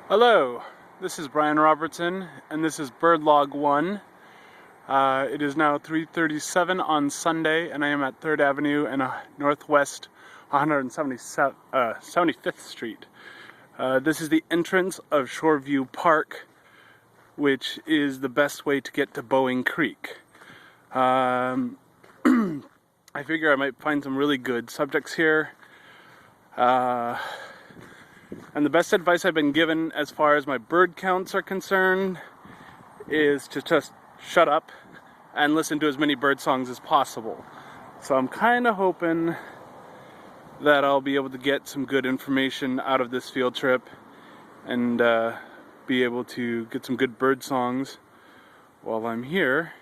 Hello, this is Brian Robertson, and this is Bird Log 1. It is now 3:37 on Sunday, and I am at 3rd Avenue and Northwest 175th Street. This is the entrance of Shoreview Park, which is the best way to get to Boeing Creek. I figure I might find some really good subjects here. And the best advice I've been given as far as my bird counts are concerned is to just shut up and listen to as many bird songs as possible. So I'm kind of hoping that I'll be able to get some good information out of this field trip and be able to get some good bird songs while I'm here.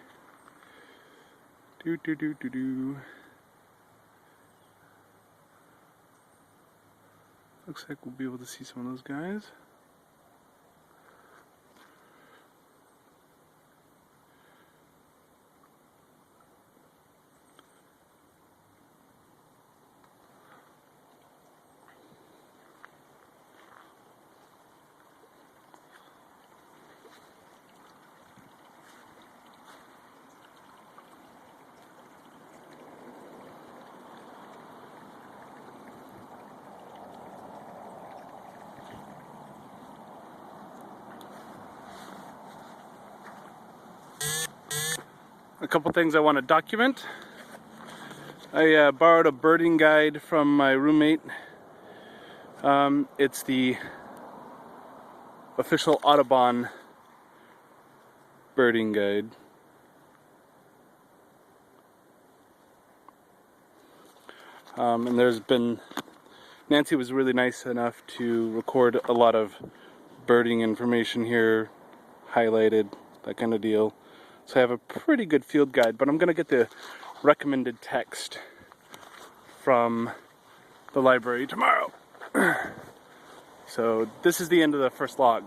Looks like we'll be able to see some of those guys. A couple things I want to document. I borrowed a birding guide from my roommate. It's the official Audubon birding guide. And Nancy was really nice enough to record a lot of birding information here, highlighted, that kind of deal. So I have a pretty good field guide, but I'm going to get the recommended text from the library tomorrow. So this is the end of the first log.